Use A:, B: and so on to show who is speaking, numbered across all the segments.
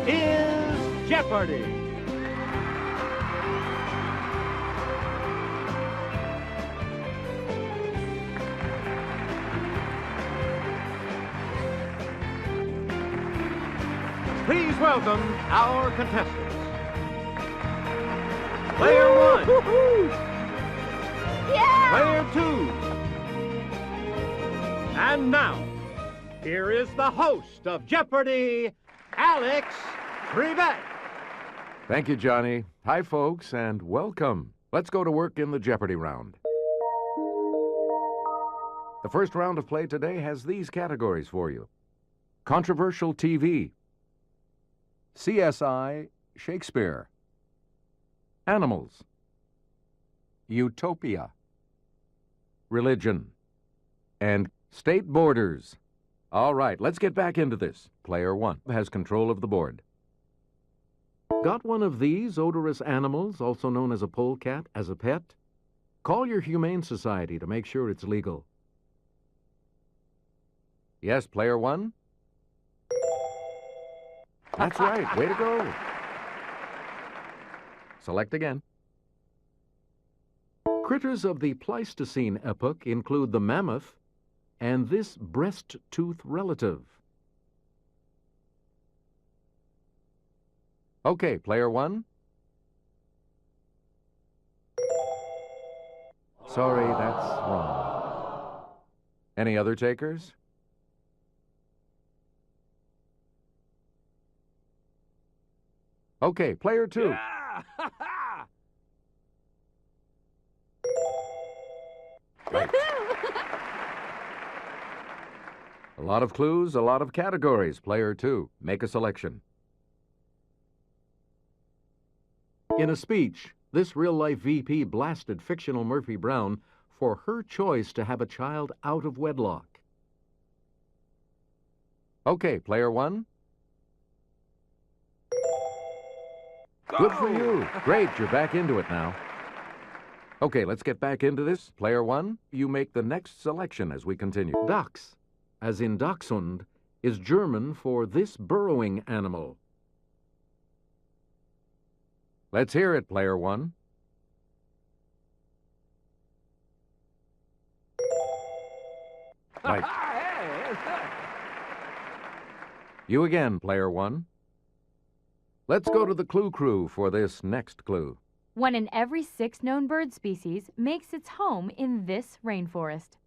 A: is Jeopardy! Please welcome our contestants. Player one.
B: Yeah!
A: Player two. And now, here is the host of Jeopardy, Alex Trebek.
C: Thank you, Johnny. Hi, folks, and welcome. Let's go to work in the Jeopardy round. The first round of play today has these categories for you. Controversial TV. CSI Shakespeare. Animals. Utopia. Religion. And state borders. All right, let's get back into this. Player one has control of the board. Got one of these odorous animals, also known as a polecat, as a pet? Call your Humane Society to make sure it's legal. Yes, player one? That's right. Way to go. Select again. Critters of the Pleistocene epoch include the mammoth and this breast-tooth relative. Okay, player one. Sorry, that's wrong. Any other takers? Okay, player two.
A: Yeah!
C: Right. A lot of clues, a lot of categories. Player two, make a selection. In a speech, this real-life VP blasted fictional Murphy Brown for her choice to have a child out of wedlock. Okay, player one. Good for you. Great, you're back into it now. Okay, let's get back into this. Player one, you make the next selection as we continue. Dachs, as in Dachshund, is German for this burrowing animal. Let's hear it, player one. Right. You again, player one. Let's go to the Clue Crew for this next clue.
B: 1 in every 6 known bird species makes its home in this rainforest.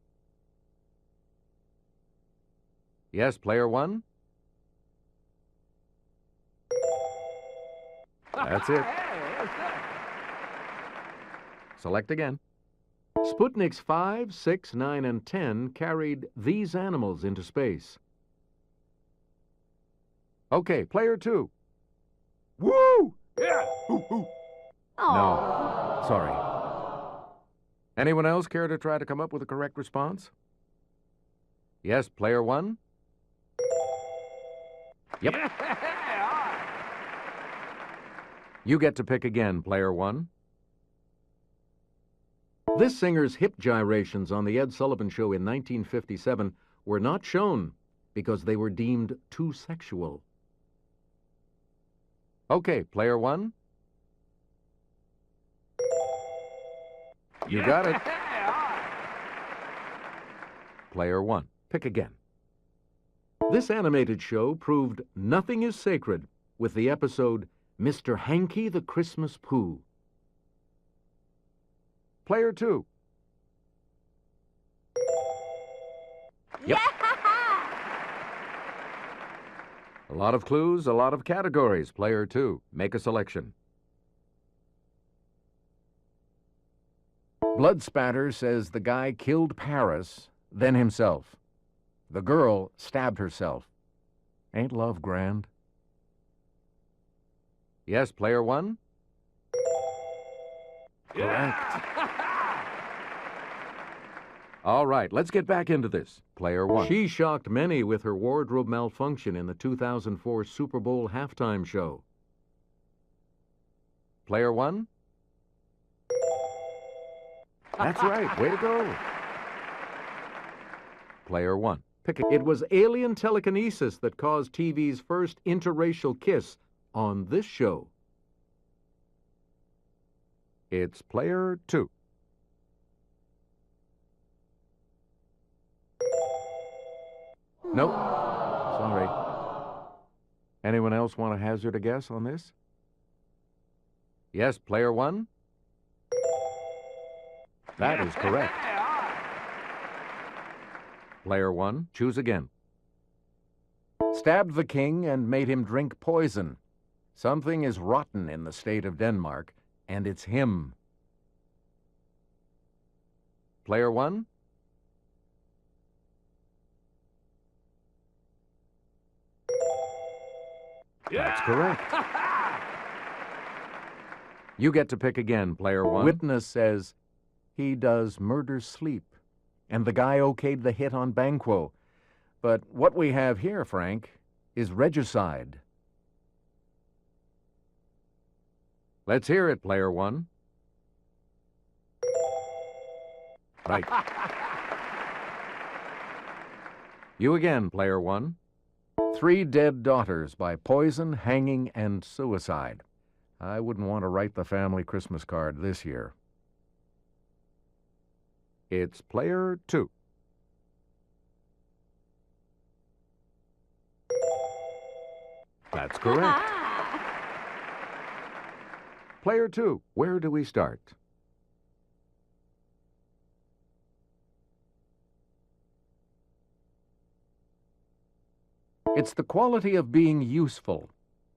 C: Yes, player one. That's it. Select again. Sputniks 5, 6, 9, and 10 carried these animals into space. Okay, player two.
A: Woo! Yeah! Hoo-hoo.
C: No, sorry. Anyone else care to try to come up with a correct response? Yes, player one. Yep.
A: Yeah!
C: You get to pick again, player one. This singer's hip gyrations on the Ed Sullivan Show in 1957 were not shown because they were deemed too sexual. Okay, player one. You got it. Player one. Pick again. This animated show proved nothing is sacred with the episode Mr. Hanky the Christmas Pooh. Player two. Yep. A lot of clues, a lot of categories. Player two. Make a selection. Blood Spatter says the guy killed Paris, then himself. The girl stabbed herself. Ain't love grand? Yes, player one? Correct. All right, let's get back into this. Player one. She shocked many with her wardrobe malfunction in the 2004 Super Bowl halftime show. Player one? That's right. Way to go. Player one. Pick it. It was alien telekinesis that caused TV's first interracial kiss on this show? It's player 2. Nope. Sorry. Anyone else want to hazard a guess on this? Yes, player 1? That is correct. Player 1, choose again. Stabbed the king and made him drink poison. Something is rotten in the state of Denmark, and it's him. Player 1? That's correct. You get to pick again, player 1. Witness says he does murder sleep, and the guy okayed the hit on Banquo. But what we have here, Frank, is regicide. Let's hear it, player 1. Right. You again, player 1. 3 dead daughters by poison, hanging, and suicide. I wouldn't want to write the family Christmas card this year. It's player 2. That's correct. Player 2, where do we start? It's the quality of being useful,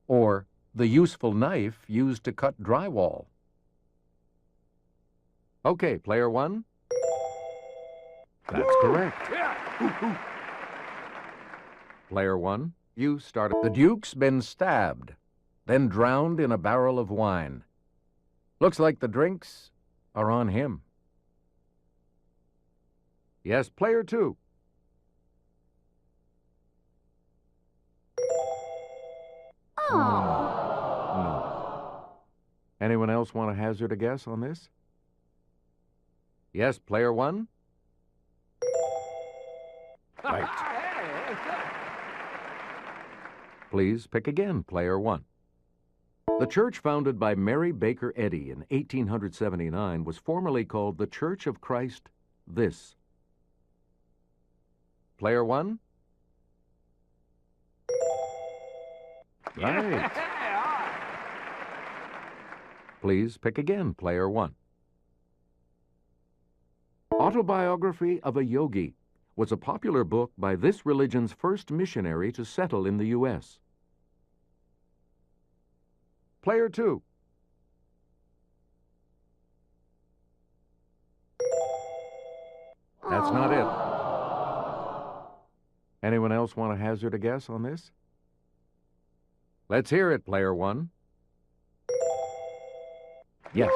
C: or the useful knife used to cut drywall. Okay, player 1. That's correct. Player 1, you started. The Duke's been stabbed, then drowned in a barrel of wine. Looks like the drinks are on him. Yes, player 2. No. Anyone else want to hazard a guess on this? Yes, player 1. Right. Please pick again, player 1. The church founded by Mary Baker Eddy in 1879 was formerly called the Church of Christ this. Player 1. Right. Please pick again, player 1. Autobiography of a Yogi was a popular book by this religion's first missionary to settle in the U.S. Player 2. That's not it. Anyone else want to hazard a guess on this? Let's hear it, player 1. Yes.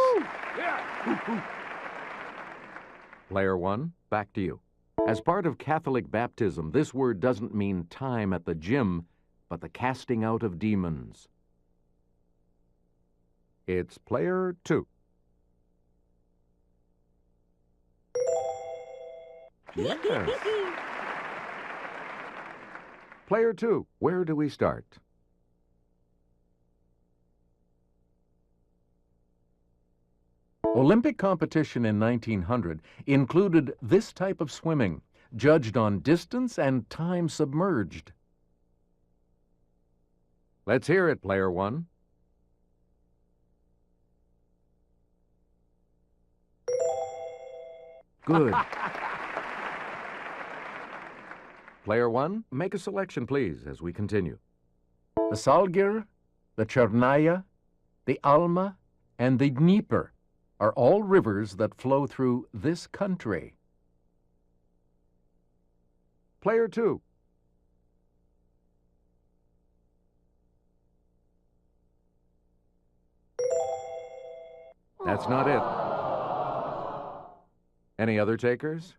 C: Player 1, back to you. As part of Catholic baptism, this word doesn't mean time at the gym, but the casting out of demons. It's player 2. Yes. Player 2, where do we start? Olympic competition in 1900 included this type of swimming, judged on distance and time submerged. Let's hear it, player 1. Good. Player 1, make a selection, please, as we continue. The Salgir, the Chernaya, the Alma, and the Dnieper are all rivers that flow through this country. Player 2. That's not it. Any other takers?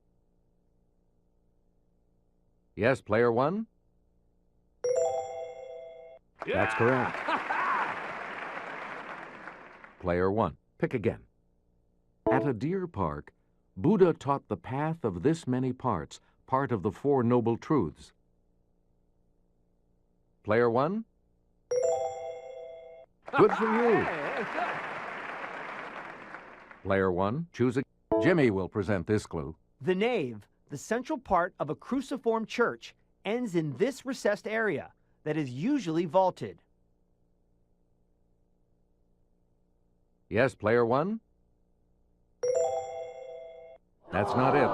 C: Yes, player 1? That's correct. Player 1, pick again. At a deer park, Buddha taught the path of this many parts, part of the Four Noble Truths. Player 1? Good for you.
A: Hey, that's good.
C: Player 1, choose a... Jimmy will present this clue.
D: The nave, the central part of a cruciform church, ends in this recessed area that is usually vaulted.
C: Yes, Player 1? That's not it.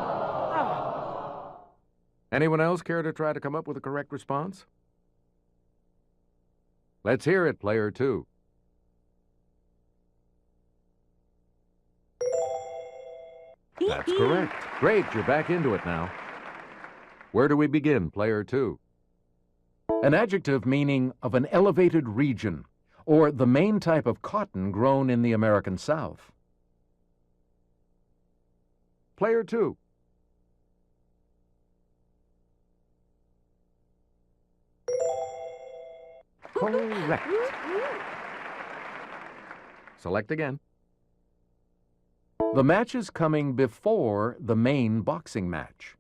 C: Anyone else care to try to come up with a correct response? Let's hear it, Player 2. That's correct. Great, you're back into it now. Where do we begin, Player 2? An adjective meaning of an elevated region, or the main type of cotton grown in the American South. Player 2. Correct. Select again. The match is coming before the main boxing match.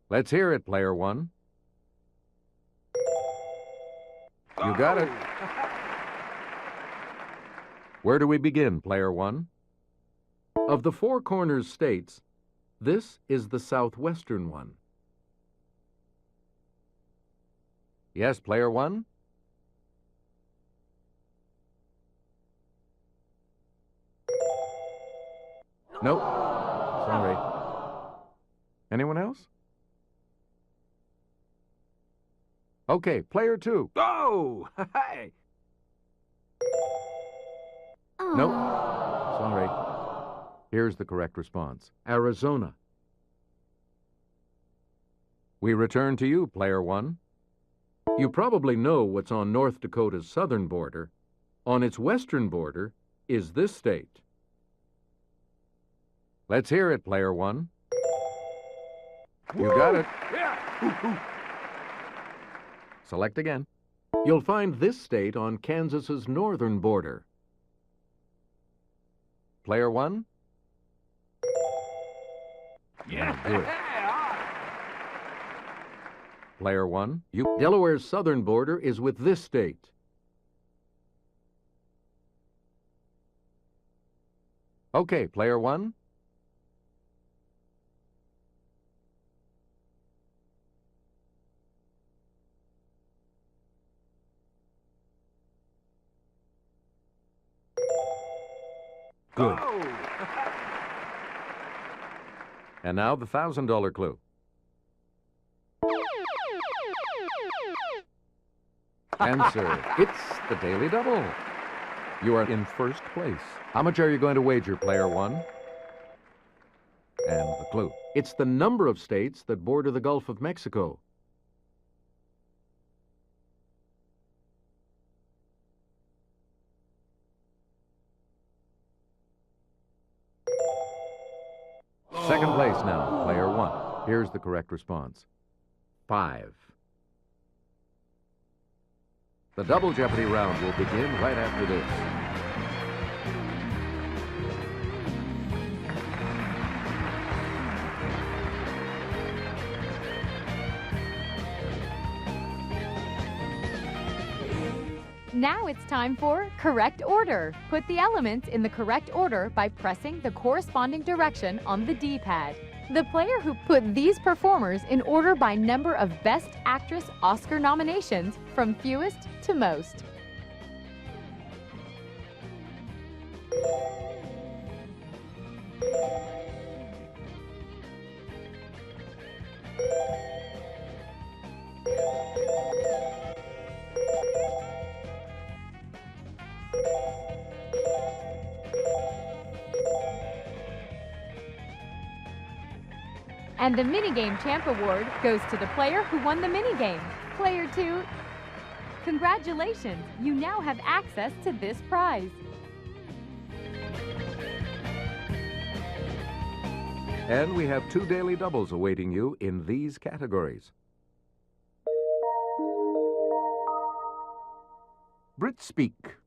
C: Let's hear it, Player 1. You got it. Where do we begin, Player 1? Of the Four Corners states, this is the southwestern one. Yes, Player 1? Nope. Sorry. Anyone else? Okay, Player 2.
A: Oh! Hey!
C: Nope. Sorry. Here's the correct response. Arizona. We return to you, Player 1. You probably know what's on North Dakota's southern border. On its western border is this state. Let's hear it, Player 1. You got it.
A: Yeah!
C: Select again. You'll find this state on Kansas's northern border. Player 1?
A: Yeah,
C: good.
A: Hey,
C: Player 1, Delaware's southern border is with this state. Okay, Player 1. Good.
A: Oh!
C: And now the $1,000 clue. Answer. It's the Daily Double. You are in first place. How much are you going to wager, Player 1? And the clue. It's the number of states that border the Gulf of Mexico. Second place now, Player 1. Here's the correct response. 5. The Double Jeopardy round will begin right after this.
B: Now it's time for correct order. Put the elements in the correct order by pressing the corresponding direction on the D-pad. The player who put these performers in order by number of Best Actress Oscar nominations from fewest to most. And the Minigame Champ Award goes to the player who won the minigame. Player 2, congratulations! You now have access to this prize.
C: And we have 2 daily doubles awaiting you in these categories. Brit Speak.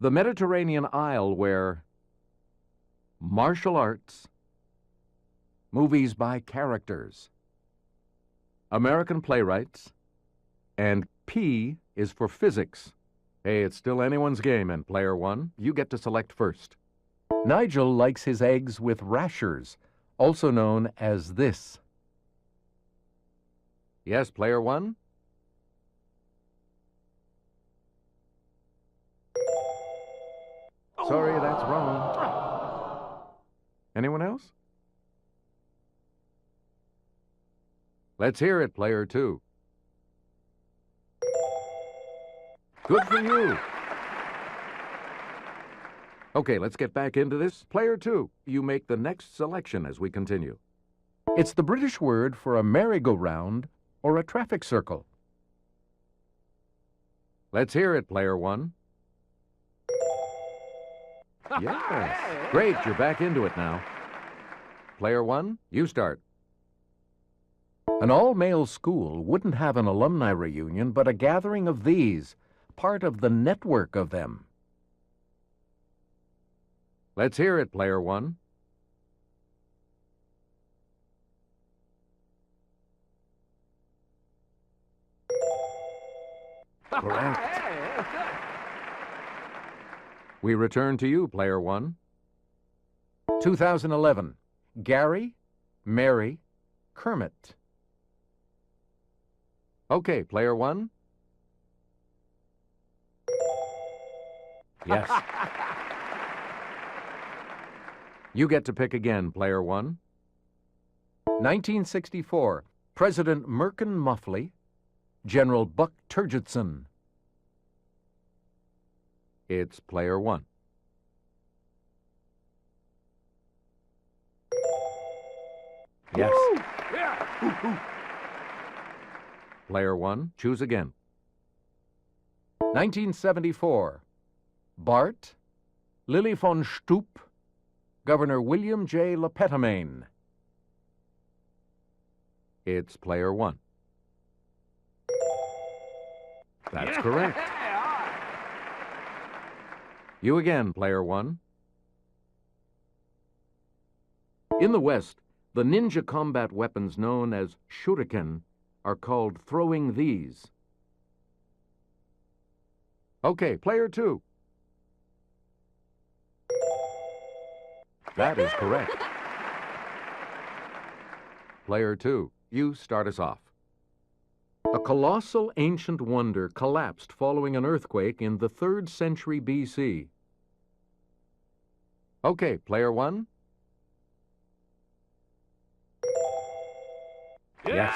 C: The Mediterranean Isle where martial arts, movies by characters, American playwrights, and P is for physics. Hey, it's still anyone's game, and player one, you get to select first. Nigel likes his eggs with rashers, also known as this. Yes, player one? Sorry, that's wrong. Anyone else? Let's hear it, player two. Good for you. Okay, let's get back into this. Player two, you make the next selection as we continue. It's the British word for a merry-go-round or a traffic circle. Let's hear it, player one. Yes. Great, you're back into it now. Player one, you start. An all-male school wouldn't have an alumni reunion, but a gathering of these, part of the network of them. Let's hear it, player one. Correct. We return to you, player one. 2011. Gary, Mary, Kermit. Okay, player one. Yes. You get to pick again, player one. 1964. President Merkin Muffley, General Buck Turgidson. It's player one. Yes. Player one, choose again. 1974. Bart, Lily von Stoop, Governor William J. Lepetamain. It's player one. That's correct. You again, player one. In the West, the ninja combat weapons known as shuriken are called throwing these. Okay, player two. That is correct. Player two, you start us off. A colossal ancient wonder collapsed following an earthquake in the 3rd century BC. Okay, player one. Yes.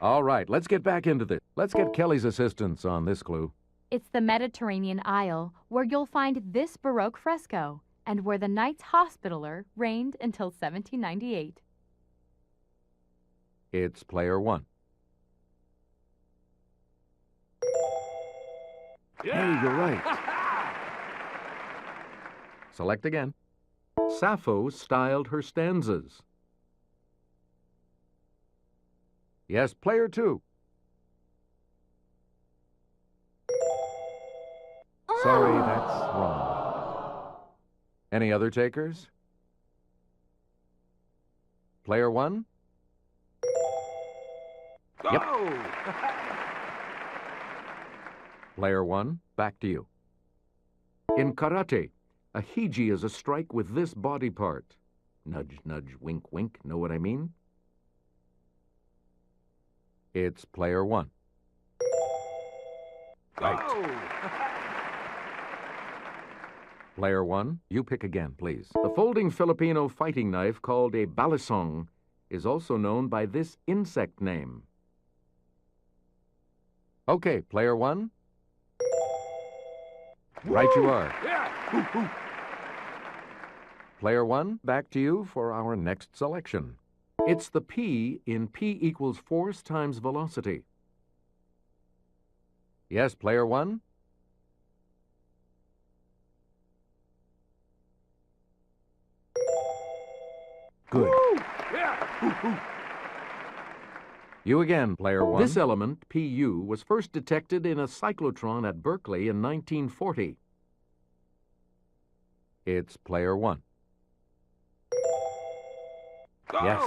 C: All right, let's get back into this. Let's get Kelly's assistance on this clue.
B: It's the Mediterranean Isle, where you'll find this Baroque fresco, and where the Knights Hospitaller reigned until 1798.
C: It's player one. Hey, you're right. Select again. Sappho styled her stanzas. Yes, player two. Sorry, that's wrong. Any other takers? Player one? Yep. Player one, back to you. In karate, a hiji is a strike with this body part. Nudge, nudge, wink, wink. Know what I mean? It's player one. Right. Player one, you pick again, please. The folding Filipino fighting knife called a balisong is also known by this insect name. Okay, player one. Right you are. Player one, back to you for our next selection. It's the P in P equals force times velocity. Yes, player one. Good. You again, player one. This element, Pu, was first detected in a cyclotron at Berkeley in 1940. It's player one. Yes.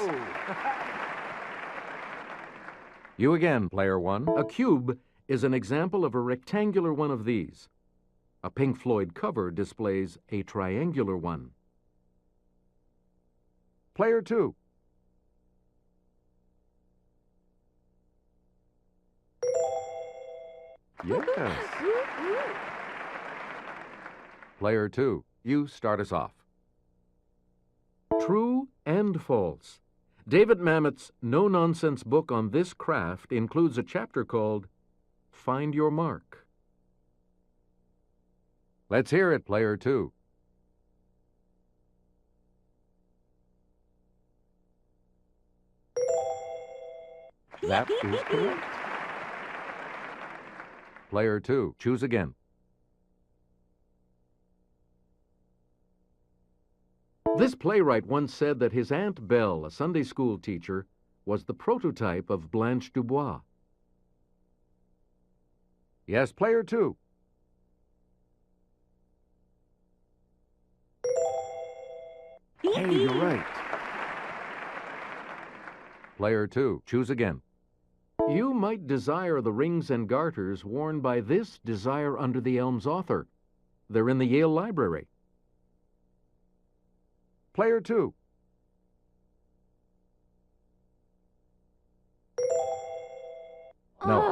C: You again, player one. A cube is an example of a rectangular one of these. A Pink Floyd cover displays a triangular one. Player two. Yes. Player two, you start us off. True and false. David Mamet's no-nonsense book on this craft includes a chapter called Find Your Mark. Let's hear it, player two. That is correct. Player two, choose again. This playwright once said that his Aunt Belle, a Sunday school teacher, was the prototype of Blanche Dubois. Yes, player two. Hey, you're right. Player two, choose again. You might desire the rings and garters worn by this Desire Under the Elms author. They're in the Yale Library. Player two. No.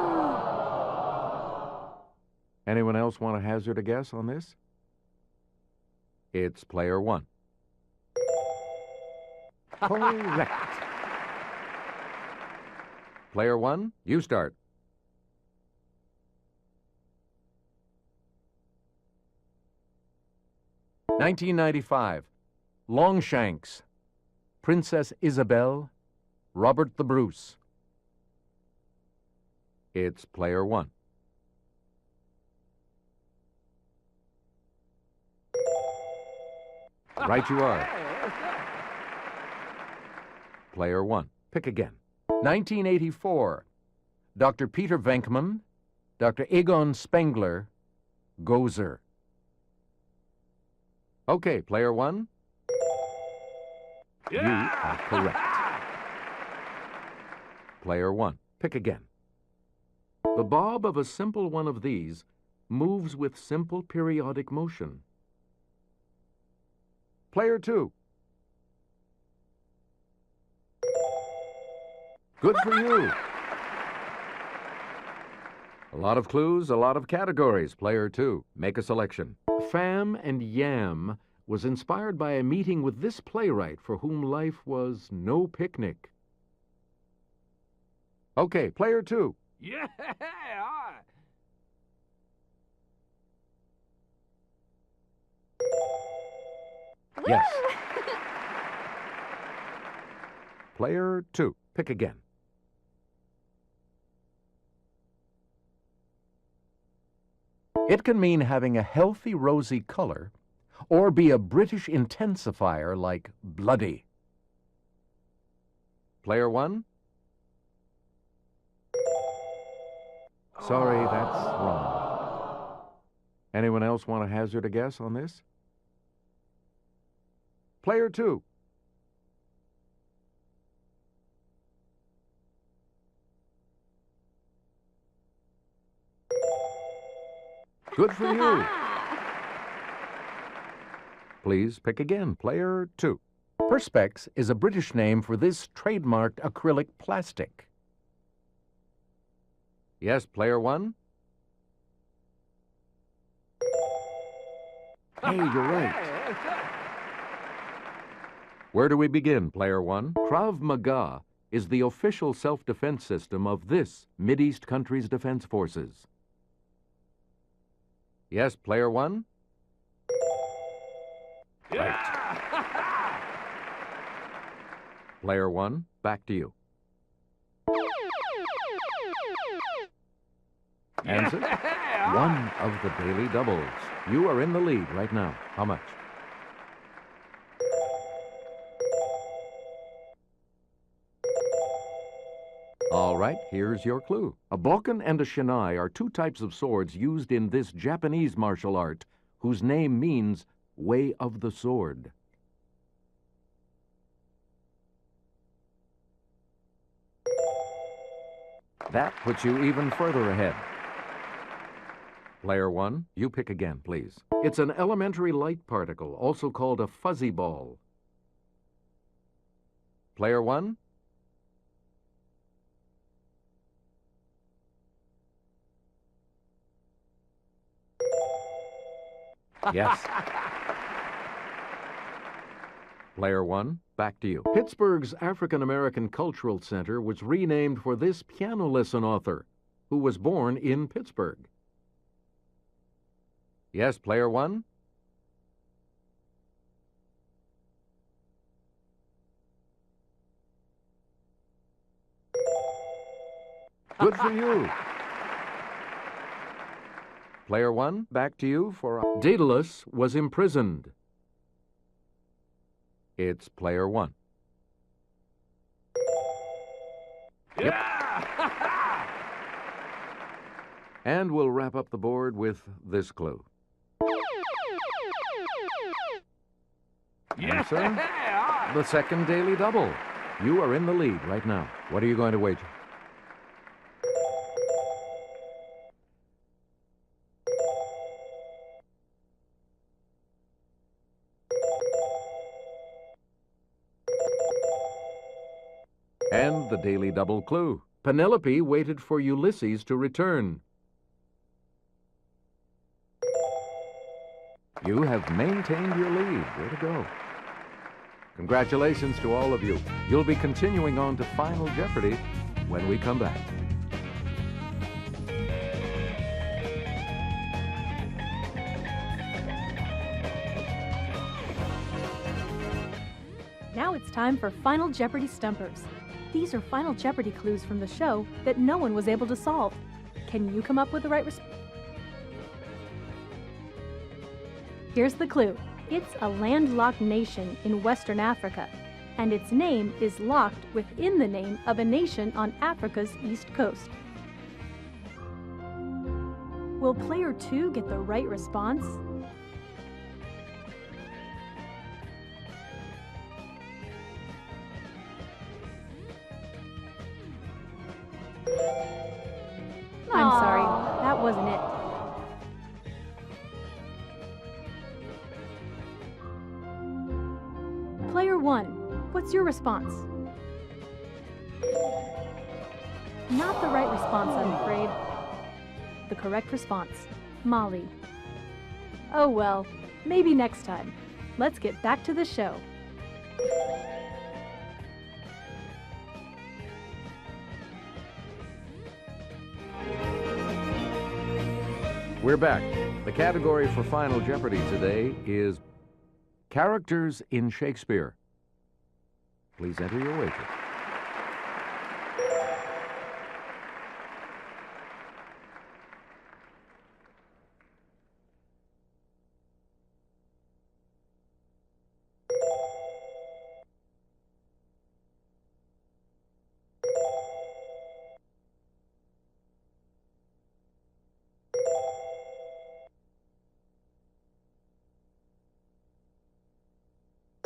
C: Anyone else want to hazard a guess on this? It's player one. Correct. Player one, you start. "1995. Longshanks. Princess Isabel. Robert the Bruce." It's player one. Right you are. Player one. Pick again. 1984. Dr. Peter Venkman, Dr. Egon Spengler, Gozer. Okay, player one. You are correct. Player one. Pick again. The bob of a simple one of these moves with simple periodic motion. Player two. Good for you. A lot of clues, a lot of categories. Player two. Make a selection. Fam and Yam was inspired by a meeting with this playwright for whom life was no picnic. Okay, player two.
A: Yeah!
C: Yes. Player two. Pick again. It can mean having a healthy rosy color or be a British intensifier like bloody. Player one? Sorry, that's wrong. Anyone else want to hazard a guess on this? Player two. Good for you. Please pick again. Player two. Perspex is a British name for this trademarked acrylic plastic. Yes, player one? Hey, you're right. Where do we begin, player one? Krav Maga is the official self-defense system of this Mideast country's defense forces. Yes, player one? Right. Player one, back to you. Answer? One of the daily doubles. You are in the lead right now. How much? All right, here's your clue. A bokken and a shinai are two types of swords used in this Japanese martial art, whose name means way of the sword. That puts you even further ahead. Player 1, you pick again, please. It's an elementary light particle, also called a fuzzy ball. Player 1? Yes. Player 1, back to you. Pittsburgh's African American Cultural Center was renamed for this piano lesson author, who was born in Pittsburgh. Yes, Player 1? Good for you. Player 1, back to you for... Daedalus was imprisoned. It's Player 1. Yep. And we'll wrap up the board with this clue.
A: Yes,
C: Answer? The second daily double. You are in the lead right now. What are you going to wager? And the daily double clue. Penelope waited for Ulysses to return. You have maintained your lead. Way to go. Congratulations to all of you. You'll be continuing on to Final Jeopardy when we come back.
E: Now it's time for Final Jeopardy Stumpers. These are Final Jeopardy clues from the show that no one was able to solve. Can you come up with the right response? Here's the clue. It's a landlocked nation in Western Africa, and its name is locked within the name of a nation on Africa's east coast. Will player 2 get the right response? I'm sorry, that wasn't it. Player 1, what's your response? Not the right response, I'm afraid. The correct response, Molly. Oh well, maybe next time. Let's get back to the show.
C: We're back. The category for Final Jeopardy today is Characters in Shakespeare. Please enter your wager.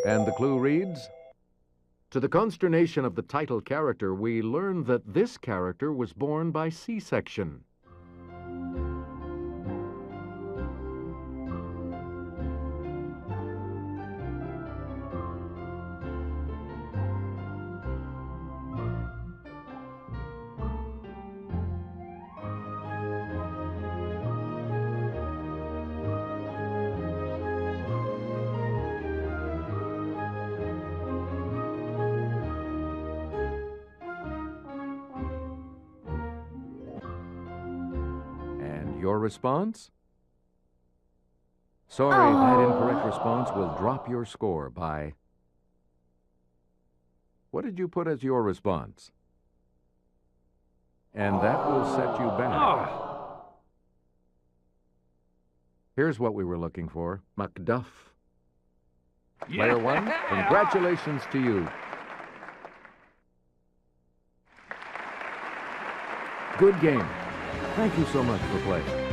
C: And the clue reads, to the consternation of the title character, we learn that this character was born by C-section. Your response? Sorry, that incorrect response will drop your score by... What did you put as your response? And that will set you back. Here's what we were looking for. Macduff. Player 1, congratulations to you. Good game. Thank you so much for playing.